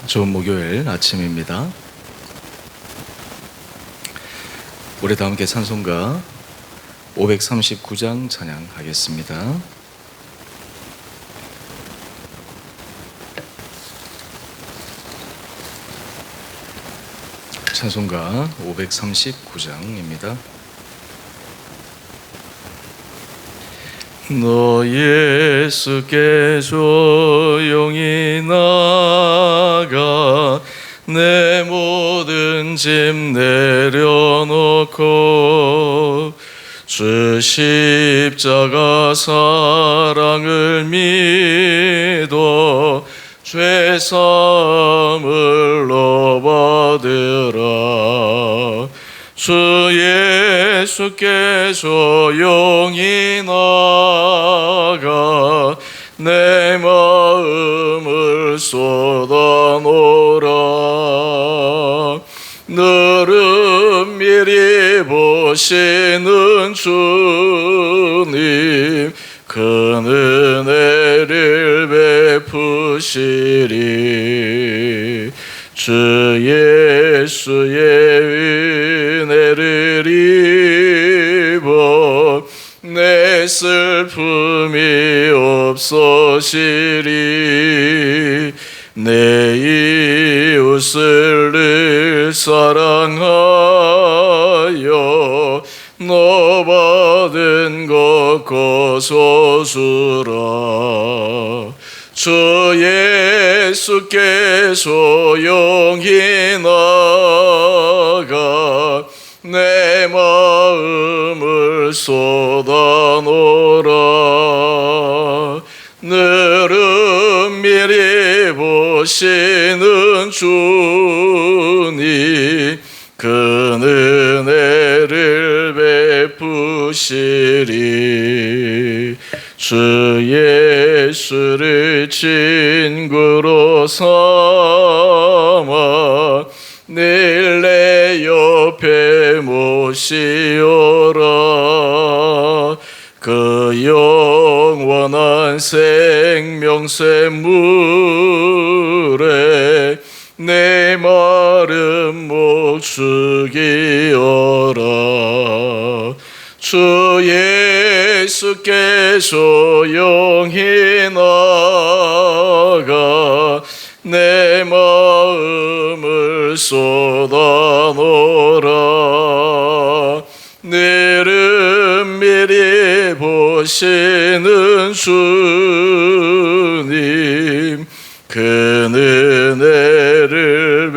좋은 목요일 아침입니다. 우리 다 함께 찬송가 539장 찬양하겠습니다. 찬송가 539장입니다. 너 예수께 조용히 나가 내 모든 짐 내려놓고 주 십자가 사랑을 믿어 죄 사함을 받으라. 주 예수께 조용히 나가 내 마음을 쏟아놓으라. 너를 미리 보시는 주님 큰 은혜를 베푸시리. 주 예수의 은혜를 입어 내 슬픔이 없어지리. 내 이웃을 늘 사랑하여 너 받은 것 거저 주라. 주 예수께 조용히 나가 내 마음을 쏟아놓으라. 늘은 미리 보시는 주님 큰 은혜를 베푸시리. 주 예수를 친구로 삼아 늘 내 옆에 모시오라. 그 영원한 생명샘물에 내 마른 목 죽이어라. 주 예수께 조용히 나가 내 마음을 쏟아놓으라. 늘은 미리 보시는 주님 큰 은혜를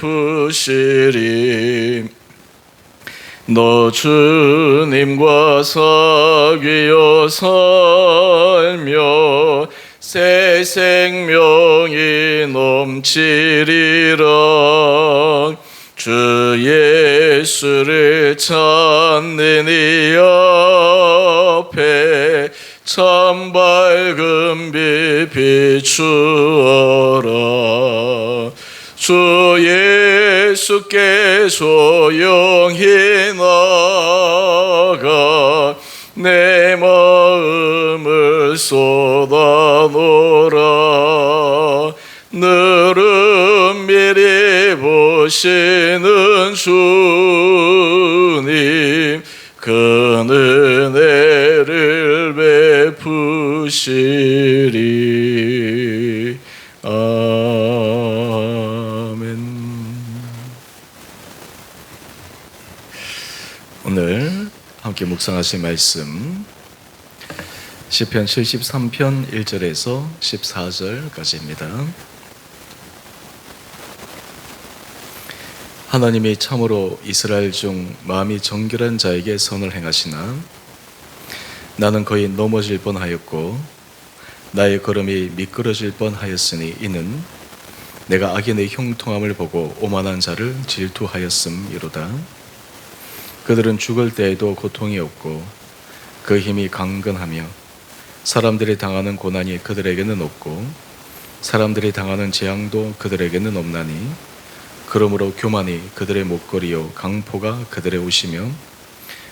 베푸시리. 너 주님과 사귀어 살며 새 생명이 넘치리라. 주 예수를 찾는 이 앞에 참 밝은 빛 비추어라. 주 예수께 조용히 나가 내 마음을 쏟아놓으라. 늘은 미리 보시는 주님 큰 은혜를 베푸시리. 아멘. 오늘 함께 묵상하실 말씀 시편 73편 1절에서 14절까지입니다. 하나님이 참으로 이스라엘 중 마음이 정결한 자에게 선을 행하시나 나는 거의 넘어질 뻔하였고 나의 걸음이 미끄러질 뻔하였으니 이는 내가 악인의 형통함을 보고 오만한 자를 질투하였음이로다. 그들은 죽을 때에도 고통이 없고 그 힘이 강건하며 사람들이 당하는 고난이 그들에게는 없고 사람들이 당하는 재앙도 그들에게는 없나니 그러므로 교만이 그들의 목걸이요 강포가 그들의 옷이며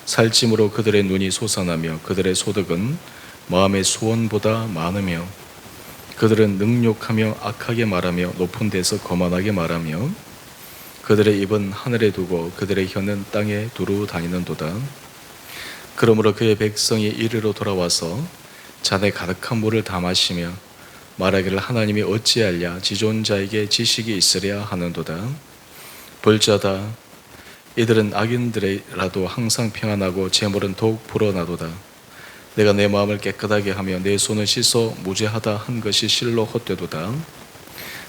살찜으로 그들의 눈이 솟아나며 그들의 소득은 마음의 소원보다 많으며 그들은 능욕하며 악하게 말하며 높은 데서 거만하게 말하며 그들의 입은 하늘에 두고 그들의 혀는 땅에 두루 다니는도다. 그러므로 그의 백성이 이리로 돌아와서 잔에 가득한 물을 다 마시며 말하기를 하나님이 어찌하랴 지존 자에게 지식이 있으랴 하는도다. 볼지어다 이들은 악인들이라도 항상 평안하고 재물은 더욱 불어나도다. 내가 내 마음을 깨끗하게 하며 내 손을 씻어 무죄하다 한 것이 실로 헛되도다.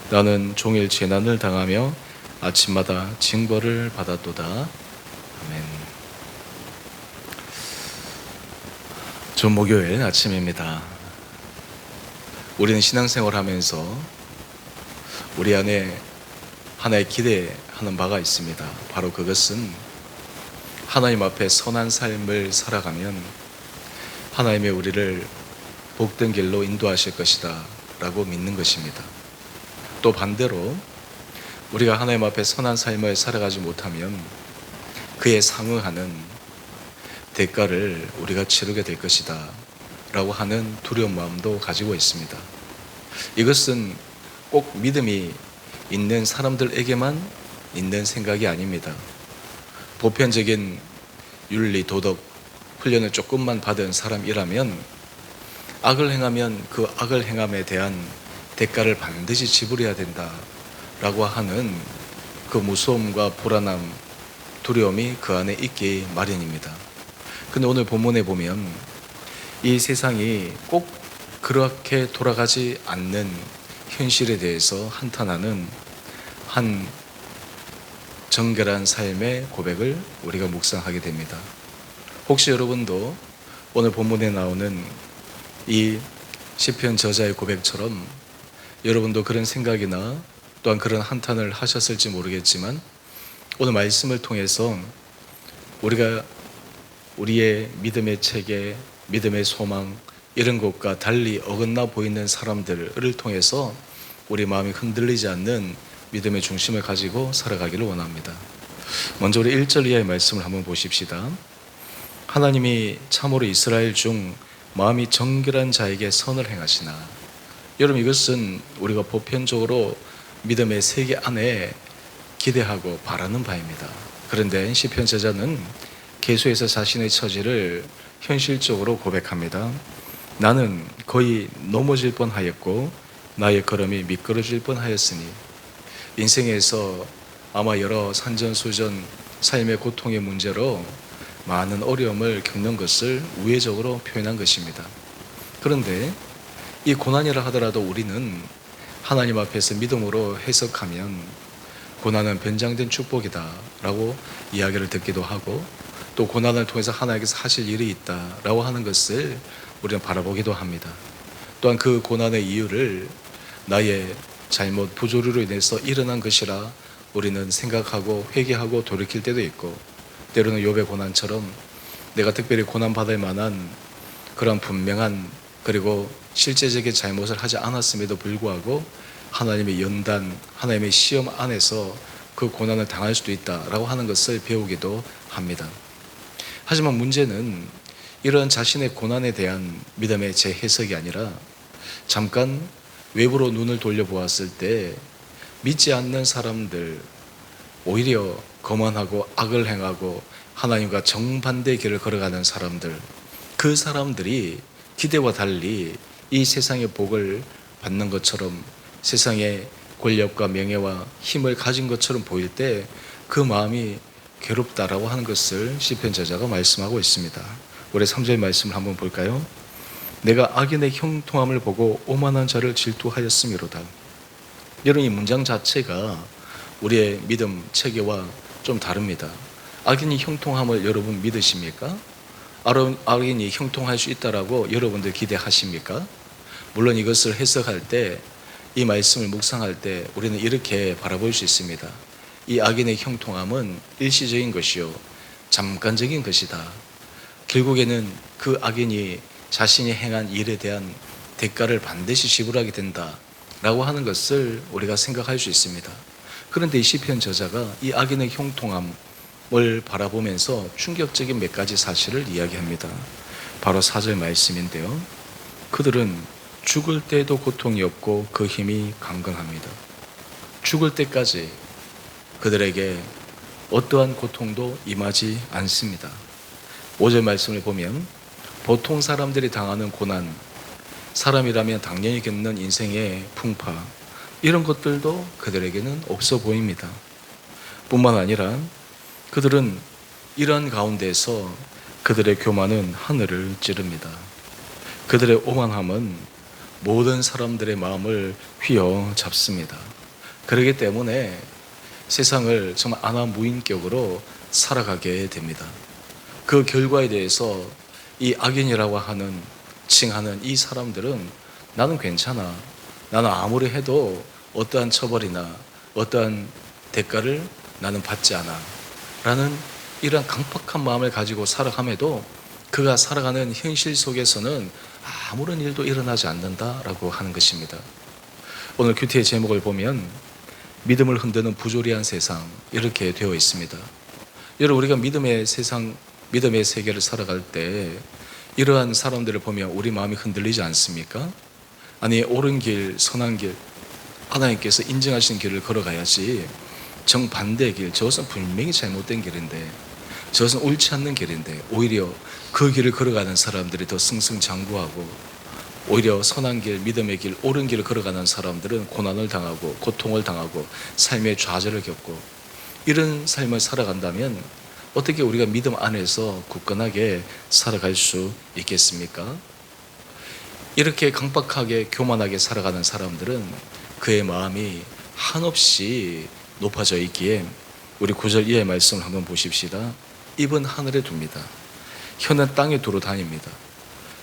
나는 종일 재난을 당하며 아침마다 징벌을 받았도다. 아멘. 전 목요일 아침입니다. 우리는 신앙생활 하면서 우리 안에 하나의 기대하는 바가 있습니다. 바로 그것은 하나님 앞에 선한 삶을 살아가면 하나님이 우리를 복된 길로 인도하실 것이다 라고 믿는 것입니다. 또 반대로 우리가 하나님 앞에 선한 삶을 살아가지 못하면 그에 상응하는 대가를 우리가 치르게 될 것이다 라고 하는 두려운 마음도 가지고 있습니다. 이것은 꼭 믿음이 있는 사람들에게만 있는 생각이 아닙니다. 보편적인 윤리, 도덕 훈련을 조금만 받은 사람이라면 악을 행하면 그 악을 행함에 대한 대가를 반드시 지불해야 된다라고 하는 그 무서움과 불안함, 두려움이 그 안에 있기 마련입니다. 근데 오늘 본문에 보면 이 세상이 꼭 그렇게 돌아가지 않는 현실에 대해서 한탄하는 한 정결한 삶의 고백을 우리가 묵상하게 됩니다. 혹시 여러분도 오늘 본문에 나오는 이 시편 저자의 고백처럼 여러분도 그런 생각이나 또한 그런 한탄을 하셨을지 모르겠지만 오늘 말씀을 통해서 우리가 우리의 믿음의 체계, 믿음의 소망 이런 것과 달리 어긋나 보이는 사람들을 통해서 우리 마음이 흔들리지 않는 믿음의 중심을 가지고 살아가기를 원합니다. 먼저 우리 1절 이하의 말씀을 한번 보십시다. 하나님이 참으로 이스라엘 중 마음이 정결한 자에게 선을 행하시나. 여러분, 이것은 우리가 보편적으로 믿음의 세계 안에 기대하고 바라는 바입니다. 그런데 시편 저자는 계속해서 자신의 처지를 현실적으로 고백합니다. 나는 거의 넘어질 뻔하였고 나의 걸음이 미끄러질 뻔하였으니. 인생에서 아마 여러 산전수전 삶의 고통의 문제로 많은 어려움을 겪는 것을 우회적으로 표현한 것입니다. 그런데 이 고난이라 하더라도 우리는 하나님 앞에서 믿음으로 해석하면 고난은 변장된 축복이다 라고 이야기를 듣기도 하고 또 고난을 통해서 하나님께서 하실 일이 있다 라고 하는 것을 우리는 바라보기도 합니다. 또한 그 고난의 이유를 나의 잘못 부조리로 인해서 일어난 것이라 우리는 생각하고 회개하고 돌이킬 때도 있고 때로는 욥의 고난처럼 내가 특별히 고난받을 만한 그런 분명한 그리고 실제적인 잘못을 하지 않았음에도 불구하고 하나님의 연단, 하나님의 시험 안에서 그 고난을 당할 수도 있다라고 하는 것을 배우기도 합니다. 하지만 문제는 이런 자신의 고난에 대한 믿음의 재해석이 아니라 잠깐 외부로 눈을 돌려보았을 때 믿지 않는 사람들, 오히려 거만하고 악을 행하고 하나님과 정반대의 길을 걸어가는 사람들, 그 사람들이 기대와 달리 이 세상의 복을 받는 것처럼 세상의 권력과 명예와 힘을 가진 것처럼 보일 때 그 마음이 괴롭다라고 하는 것을 시편 저자가 말씀하고 있습니다. 우리 3절 말씀을 한번 볼까요? 내가 악인의 형통함을 보고 오만한 자를 질투하였음이로다. 여러분, 이 문장 자체가 우리의 믿음 체계와 좀 다릅니다. 악인이 형통함을 여러분 믿으십니까? 악인이 형통할 수 있다라고 여러분들 기대하십니까? 물론 이것을 해석할 때, 이 말씀을 묵상할 때 우리는 이렇게 바라볼 수 있습니다. 이 악인의 형통함은 일시적인 것이요 잠깐적인 것이다. 결국에는 그 악인이 자신이 행한 일에 대한 대가를 반드시 지불하게 된다라고 하는 것을 우리가 생각할 수 있습니다. 그런데 이 시편 저자가 이 악인의 형통함을 바라보면서 충격적인 몇 가지 사실을 이야기합니다. 바로 4절 말씀인데요. 그들은 죽을 때도 고통이 없고 그 힘이 강건합니다. 죽을 때까지 그들에게 어떠한 고통도 임하지 않습니다. 5절 말씀을 보면 보통 사람들이 당하는 고난, 사람이라면 당연히 겪는 인생의 풍파, 이런 것들도 그들에게는 없어 보입니다. 뿐만 아니라 그들은 이러한 가운데서 그들의 교만은 하늘을 찌릅니다. 그들의 오만함은 모든 사람들의 마음을 휘어잡습니다. 그렇기 때문에 세상을 정말 안하무인격으로 살아가게 됩니다. 그 결과에 대해서 이 악인이라고 칭하는 이 사람들은 나는 괜찮아, 나는 아무리 해도 어떠한 처벌이나 어떠한 대가를 나는 받지 않아 라는 이러한 강팍한 마음을 가지고 살아감에도 그가 살아가는 현실 속에서는 아무런 일도 일어나지 않는다라고 하는 것입니다. 오늘 큐티의 제목을 보면 믿음을 흔드는 부조리한 세상, 이렇게 되어 있습니다. 여러분, 우리가 믿음의 세상, 믿음의 세계를 살아갈 때 이러한 사람들을 보면 우리 마음이 흔들리지 않습니까? 아니, 옳은 길, 선한 길, 하나님께서 인정하신 길을 걸어가야지 정반대의 길, 저것은 분명히 잘못된 길인데, 저것은 옳지 않는 길인데 오히려 그 길을 걸어가는 사람들이 더 승승장구하고, 오히려 선한 길, 믿음의 길, 옳은 길을 걸어가는 사람들은 고난을 당하고 고통을 당하고 삶의 좌절을 겪고, 이런 삶을 살아간다면 어떻게 우리가 믿음 안에서 굳건하게 살아갈 수 있겠습니까? 이렇게 강박하게 교만하게 살아가는 사람들은 그의 마음이 한없이 높아져 있기에 우리 9절 이하의 말씀을 한번 보십시다. 입은 하늘에 둡니다. 혀는 땅에 두루 다닙니다.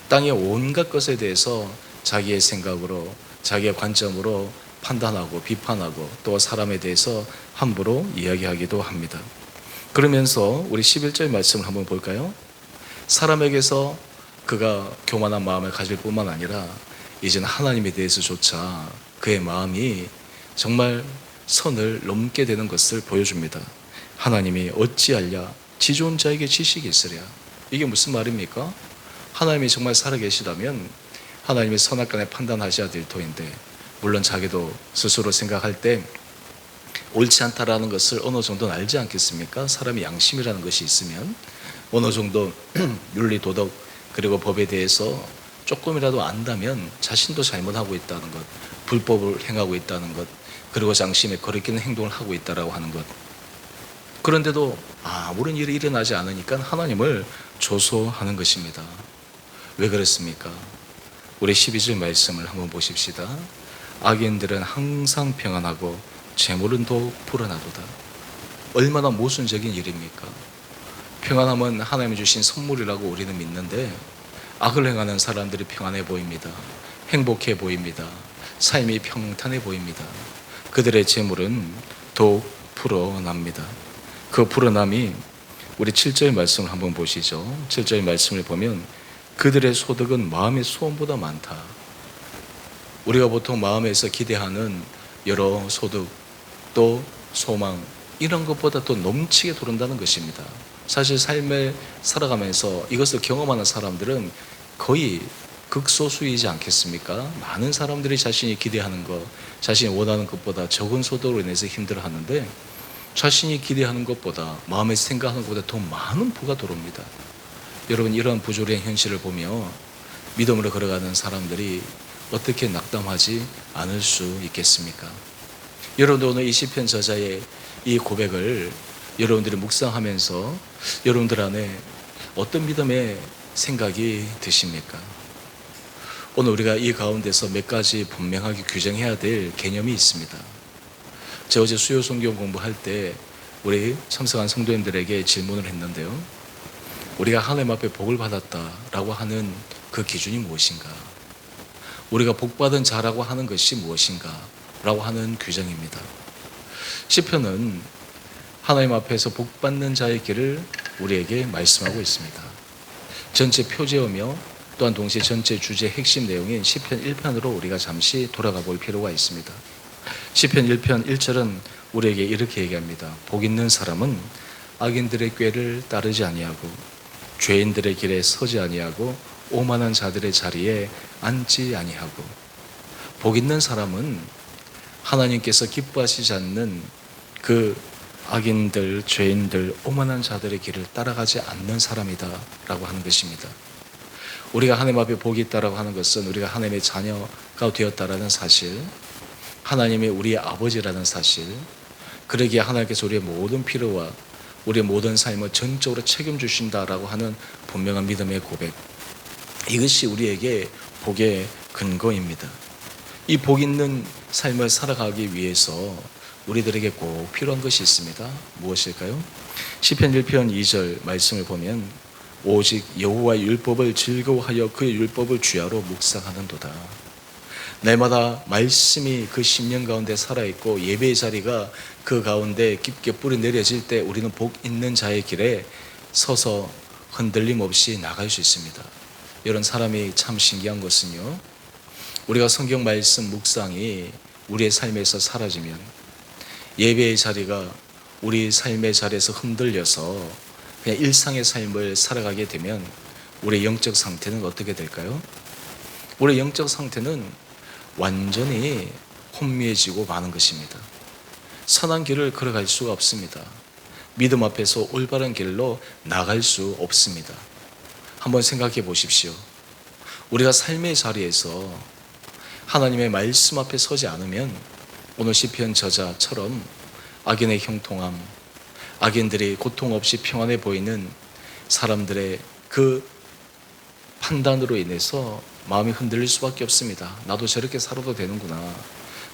땅의 온갖 것에 대해서 자기의 생각으로, 자기의 관점으로 판단하고 비판하고 또 사람에 대해서 함부로 이야기하기도 합니다. 그러면서 우리 11절 말씀을 한번 볼까요? 사람에게서 그가 교만한 마음을 가질 뿐만 아니라 이제는 하나님에 대해서조차 그의 마음이 정말 선을 넘게 되는 것을 보여줍니다. 하나님이 어찌하랴 지존 자에게 지식이 있으랴. 이게 무슨 말입니까? 하나님이 정말 살아계시다면 하나님이 선악간에 판단하셔야 될 터인데, 물론 자기도 스스로 생각할 때 옳지 않다라는 것을 어느 정도는 알지 않겠습니까? 사람이 양심이라는 것이 있으면 어느 정도 윤리, 도덕, 그리고 법에 대해서 조금이라도 안다면 자신도 잘못하고 있다는 것, 불법을 행하고 있다는 것, 그리고 양심에 거리끼는 행동을 하고 있다라고 하는 것. 그런데도 아무런 일이 일어나지 않으니까 하나님을 조소하는 것입니다. 왜 그렇습니까? 우리 12절 말씀을 한번 보십시다. 악인들은 항상 평안하고 재물은 더욱 불어나도다. 얼마나 모순적인 일입니까? 평안함은 하나님이 주신 선물이라고 우리는 믿는데, 악을 행하는 사람들이 평안해 보입니다. 행복해 보입니다. 삶이 평탄해 보입니다. 그들의 재물은 더욱 불어납니다. 그 불어남이 우리 7절 말씀을 한번 보시죠. 7절 말씀을 보면 그들의 소득은 마음의 소원보다 많다. 우리가 보통 마음에서 기대하는 여러 소득, 또 소망, 이런 것보다 더 넘치게 들어온다는 것입니다. 사실 삶을 살아가면서 이것을 경험하는 사람들은 거의 극소수이지 않겠습니까? 많은 사람들이 자신이 기대하는 것, 자신이 원하는 것보다 적은 소득으로 인해서 힘들어하는데, 자신이 기대하는 것보다, 마음에 생각하는 것보다 더 많은 부가 들어옵니다. 여러분, 이러한 부조리한 현실을 보며 믿음으로 걸어가는 사람들이 어떻게 낙담하지 않을 수 있겠습니까? 여러분도 오늘 이 시편 저자의 이 고백을 여러분들이 묵상하면서 여러분들 안에 어떤 믿음의 생각이 드십니까? 오늘 우리가 이 가운데서 몇 가지 분명하게 규정해야 될 개념이 있습니다. 제가 어제 수요 성경 공부할 때 우리 참석한 성도님들에게 질문을 했는데요. 우리가 하나님 앞에 복을 받았다라고 하는 그 기준이 무엇인가? 우리가 복받은 자라고 하는 것이 무엇인가? 라고 하는 규정입니다. 시편은 하나님 앞에서 복받는 자의 길을 우리에게 말씀하고 있습니다. 전체 표제어며 또한 동시에 전체 주제의 핵심 내용인 시편 1편으로 우리가 잠시 돌아가 볼 필요가 있습니다. 시편 1편 1절은 우리에게 이렇게 얘기합니다. 복 있는 사람은 악인들의 꾀를 따르지 아니하고 죄인들의 길에 서지 아니하고 오만한 자들의 자리에 앉지 아니하고, 복 있는 사람은 하나님께서 기뻐하시지 않는 그 악인들, 죄인들, 오만한 자들의 길을 따라가지 않는 사람이다 라고 하는 것입니다. 우리가 하나님 앞에 복이 있다라고 하는 것은 우리가 하나님의 자녀가 되었다라는 사실, 하나님이 우리의 아버지라는 사실, 그러기에 하나님께서 우리의 모든 필요와 우리의 모든 삶을 전적으로 책임주신다라고 하는 분명한 믿음의 고백, 이것이 우리에게 복의 근거입니다. 이 복 있는 삶을 살아가기 위해서 우리들에게 꼭 필요한 것이 있습니다. 무엇일까요? 시편 1편 2절 말씀을 보면 오직 여호와의 율법을 즐거워하여 그의 율법을 주야로 묵상하는도다. 날마다 말씀이 그 심령 가운데 살아있고 예배의 자리가 그 가운데 깊게 뿌리 내려질 때 우리는 복 있는 자의 길에 서서 흔들림 없이 나갈 수 있습니다. 이런 사람이 참 신기한 것은요, 우리가 성경 말씀 묵상이 우리의 삶에서 사라지면, 예배의 자리가 우리 삶의 자리에서 흔들려서 그냥 일상의 삶을 살아가게 되면 우리의 영적 상태는 어떻게 될까요? 우리의 영적 상태는 완전히 혼미해지고 마는 것입니다. 선한 길을 걸어갈 수가 없습니다. 믿음 앞에서 올바른 길로 나갈 수 없습니다. 한번 생각해 보십시오. 우리가 삶의 자리에서 하나님의 말씀 앞에 서지 않으면 오늘 시편 저자처럼 악인의 형통함, 악인들이 고통 없이 평안해 보이는 사람들의 그 판단으로 인해서 마음이 흔들릴 수밖에 없습니다. 나도 저렇게 살아도 되는구나.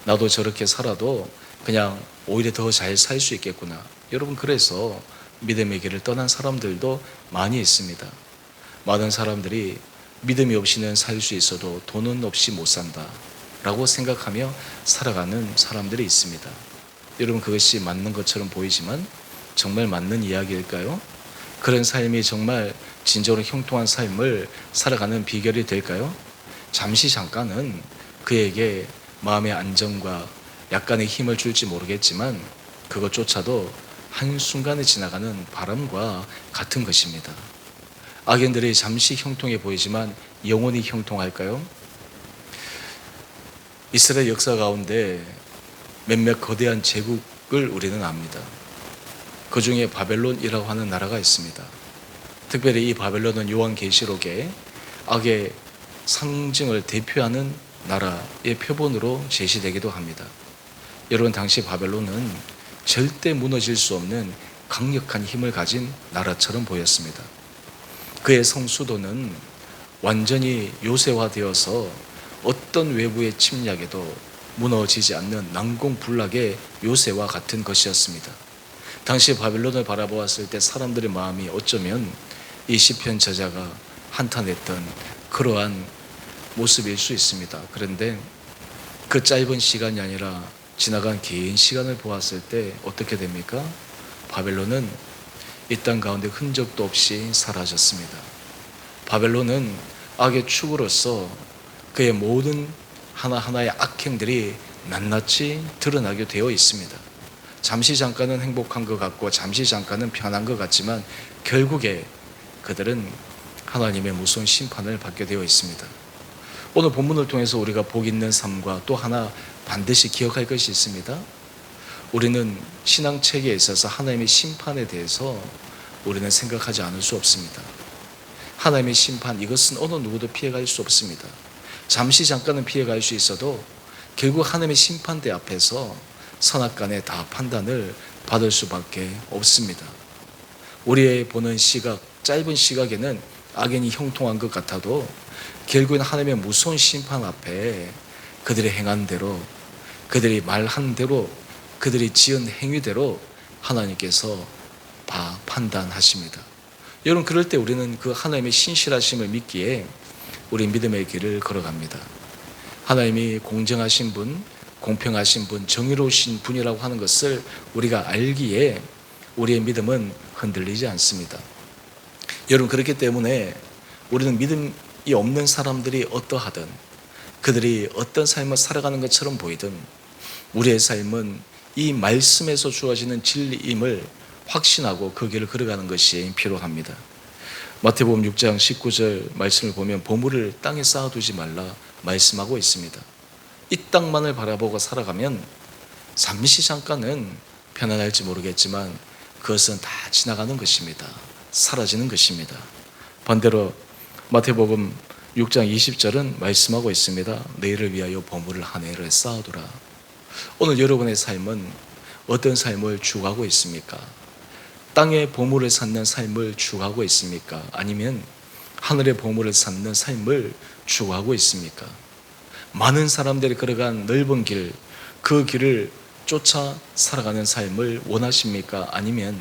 나도 저렇게 살아도 그냥 오히려 더 잘 살 수 있겠구나. 여러분, 그래서 믿음의 길을 떠난 사람들도 많이 있습니다. 많은 사람들이 믿음이 없이는 살 수 있어도 돈은 없이 못 산다 라고 생각하며 살아가는 사람들이 있습니다. 여러분, 그것이 맞는 것처럼 보이지만 정말 맞는 이야기일까요? 그런 삶이 정말 진정으로 형통한 삶을 살아가는 비결이 될까요? 잠시 잠깐은 그에게 마음의 안정과 약간의 힘을 줄지 모르겠지만 그것조차도 한순간에 지나가는 바람과 같은 것입니다. 악인들이 잠시 형통해 보이지만 영원히 형통할까요? 이스라엘 역사 가운데 몇몇 거대한 제국을 우리는 압니다. 그 중에 바벨론이라고 하는 나라가 있습니다. 특별히 이 바벨론은 요한계시록에 악의 상징을 대표하는 나라의 표본으로 제시되기도 합니다. 여러분, 당시 바벨론은 절대 무너질 수 없는 강력한 힘을 가진 나라처럼 보였습니다. 그의 성수도는 완전히 요새화되어서 어떤 외부의 침략에도 무너지지 않는 난공불락의 요새와 같은 것이었습니다. 당시 바벨론을 바라보았을 때 사람들의 마음이 어쩌면 이 시편 저자가 한탄했던 그러한 모습일 수 있습니다. 그런데 그 짧은 시간이 아니라 지나간 긴 시간을 보았을 때 어떻게 됩니까? 바벨론은 이 땅 가운데 흔적도 없이 사라졌습니다. 바벨론은 악의 축으로서 그의 모든 하나하나의 악행들이 낱낱이 드러나게 되어 있습니다. 잠시 잠깐은 행복한 것 같고 잠시 잠깐은 편한 것 같지만 결국에 그들은 하나님의 무서운 심판을 받게 되어 있습니다. 오늘 본문을 통해서 우리가 복 있는 삶과 또 하나 반드시 기억할 것이 있습니다. 우리는 신앙체계에 있어서 하나님의 심판에 대해서 우리는 생각하지 않을 수 없습니다. 하나님의 심판, 이것은 어느 누구도 피해갈 수 없습니다. 잠시 잠깐은 피해갈 수 있어도 결국 하나님의 심판대 앞에서 선악간에 다 판단을 받을 수밖에 없습니다. 우리의 보는 시각, 짧은 시각에는 악인이 형통한 것 같아도 결국은 하나님의 무서운 심판 앞에 그들이 행한 대로, 그들이 말한 대로, 그들이 지은 행위대로 하나님께서 다 판단하십니다. 여러분, 그럴 때 우리는 그 하나님의 신실하심을 믿기에 우리 믿음의 길을 걸어갑니다. 하나님이 공정하신 분, 공평하신 분, 정의로우신 분이라고 하는 것을 우리가 알기에 우리의 믿음은 흔들리지 않습니다. 여러분, 그렇기 때문에 우리는 믿음이 없는 사람들이 어떠하든, 그들이 어떤 삶을 살아가는 것처럼 보이든 우리의 삶은 이 말씀에서 주어지는 진리임을 확신하고 그 길을 걸어가는 것이 필요합니다. 마태복음 6장 19절 말씀을 보면 보물을 땅에 쌓아두지 말라 말씀하고 있습니다. 이 땅만을 바라보고 살아가면 잠시 잠깐은 편안할지 모르겠지만 그것은 다 지나가는 것입니다. 사라지는 것입니다. 반대로 마태복음 6장 20절은 말씀하고 있습니다. 너희를 위하여 보물을 하늘에 쌓아두라. 오늘 여러분의 삶은 어떤 삶을 추구하고 있습니까? 땅의 보물을 찾는 삶을 추구하고 있습니까? 아니면 하늘의 보물을 찾는 삶을 추구하고 있습니까? 많은 사람들이 걸어간 넓은 길, 그 길을 쫓아 살아가는 삶을 원하십니까? 아니면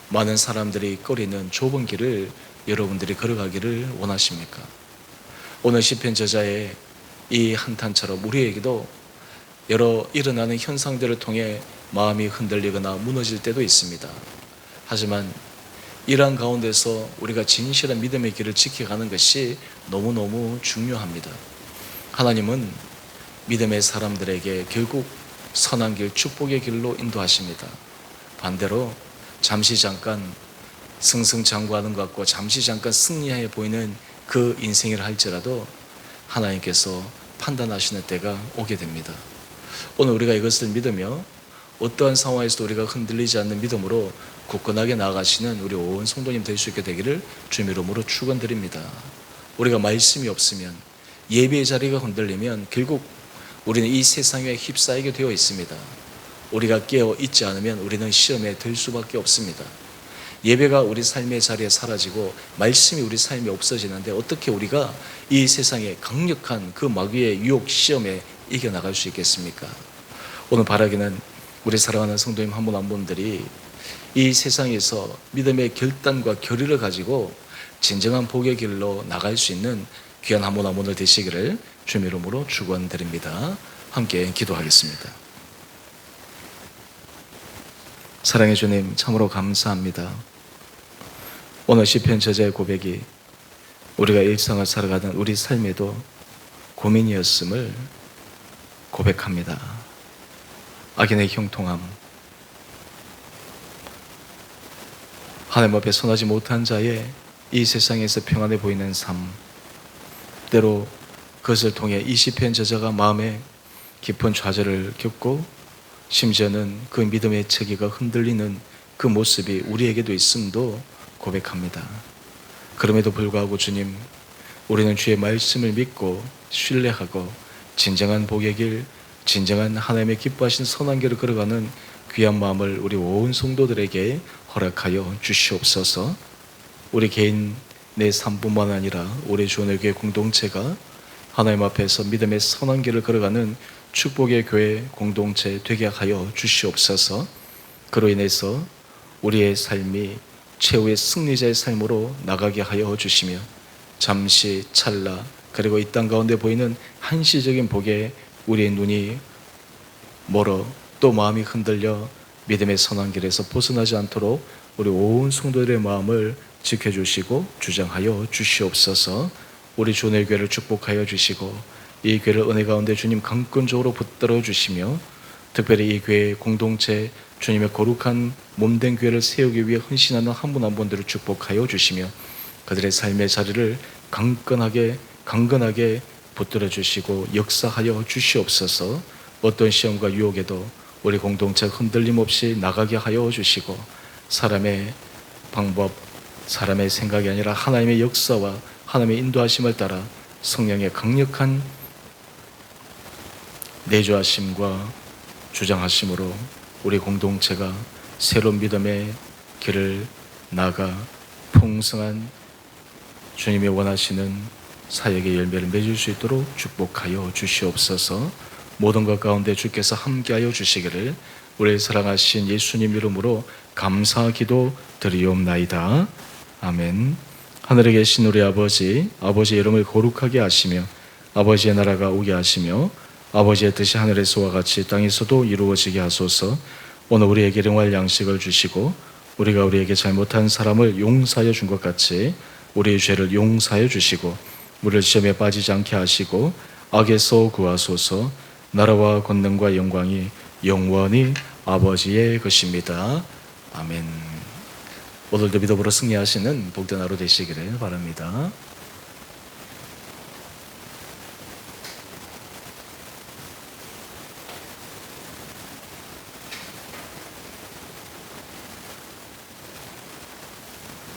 많은 사람들이 꺼리는 좁은 길을 여러분들이 걸어가기를 원하십니까? 오늘 시편 저자의 이 한탄처럼 우리에게도 여러 일어나는 현상들을 통해 마음이 흔들리거나 무너질 때도 있습니다. 하지만 이러한 가운데서 우리가 진실한 믿음의 길을 지켜가는 것이 너무너무 중요합니다. 하나님은 믿음의 사람들에게 결국 선한 길, 축복의 길로 인도하십니다. 반대로 잠시 잠깐 승승장구하는 것 같고 잠시 잠깐 승리해 보이는 그 인생이라 할지라도 하나님께서 판단하시는 때가 오게 됩니다. 오늘 우리가 이것을 믿으며 어떠한 상황에서도 우리가 흔들리지 않는 믿음으로 굳건하게 나아가시는 우리 온 성도님 될 수 있게 되기를 주님 이름으로 축원드립니다. 우리가 말씀이 없으면, 예배의 자리가 흔들리면 결국 우리는 이 세상에 휩싸이게 되어 있습니다. 우리가 깨어 있지 않으면 우리는 시험에 들 수밖에 없습니다. 예배가 우리 삶의 자리에 사라지고 말씀이 우리 삶에 없어지는데 어떻게 우리가 이 세상의 강력한 그 마귀의 유혹 시험에 이겨나갈 수 있겠습니까? 오늘 바라기는 우리 사랑하는 성도님 한 분 한 분들이 이 세상에서 믿음의 결단과 결의를 가지고 진정한 복의 길로 나갈 수 있는 귀한 한 분 한 분들 되시기를 주님의 이름으로 축원드립니다. 함께 기도하겠습니다. 사랑해 주님, 참으로 감사합니다. 오늘 시편 저자의 고백이 우리가 일상을 살아가던 우리 삶에도 고민이었음을 고백합니다. 악인의 형통함, 하나님 앞에 선하지 못한 자의 이 세상에서 평안해 보이는 삶, 때로 그것을 통해 이 시편 저자가 마음에 깊은 좌절을 겪고 심지어는 그 믿음의 체계가 흔들리는 그 모습이 우리에게도 있음도 고백합니다. 그럼에도 불구하고 주님, 우리는 주의 말씀을 믿고 신뢰하고 진정한 복의 길, 진정한 하나님의 기뻐하신 선한 길을 걸어가는 귀한 마음을 우리 온 성도들에게 허락하여 주시옵소서. 우리 개인 내 삶뿐만 아니라 우리 주원의 교회 공동체가 하나님 앞에서 믿음의 선한 길을 걸어가는 축복의 교회 공동체 되게 하여 주시옵소서. 그로 인해서 우리의 삶이 최후의 승리자의 삶으로 나가게 하여 주시며 잠시 찰나 그리고 이 땅 가운데 보이는 한시적인 복에 우리의 눈이 멀어 또 마음이 흔들려 믿음의 선한 길에서 벗어나지 않도록 우리 온 성도들의 마음을 지켜주시고 주장하여 주시옵소서. 우리 주의 교회를 축복하여 주시고 이 교회를 은혜 가운데 주님 강권적으로 붙들어 주시며 특별히 이 교회 공동체 주님의 거룩한 몸된 교회를 세우기 위해 헌신하는 한 분 한 분들을 축복하여 주시며 그들의 삶의 자리를 강건하게 붙들어 주시고 역사하여 주시옵소서. 어떤 시험과 유혹에도 우리 공동체 흔들림 없이 나가게 하여 주시고 사람의 방법, 사람의 생각이 아니라 하나님의 역사와 하나님의 인도하심을 따라 성령의 강력한 내주하심과 주장하심으로 우리 공동체가 새로운 믿음의 길을 나가 풍성한 주님이 원하시는 사역의 열매를 맺을 수 있도록 축복하여 주시옵소서. 모든 것 가운데 주께서 함께하여 주시기를 우리 사랑하신 예수님 이름으로 감사 기도 드리옵나이다. 아멘. 하늘에 계신 우리 아버지, 아버지의 이름을 거룩하게 하시며 아버지의 나라가 오게 하시며 아버지의 뜻이 하늘에서와 같이 땅에서도 이루어지게 하소서. 오늘 우리에게 일용할 양식을 주시고 우리가 우리에게 잘못한 사람을 용서하여 준 것 같이 우리의 죄를 용서하여 주시고 우리를 시험에 빠지지 않게 하시고 악에서 구하소서. 나라와 권능과 영광이 영원히 아버지의 것입니다. 아멘. 오늘도 믿음으로 승리하시는 복된 하루 되시기를 바랍니다.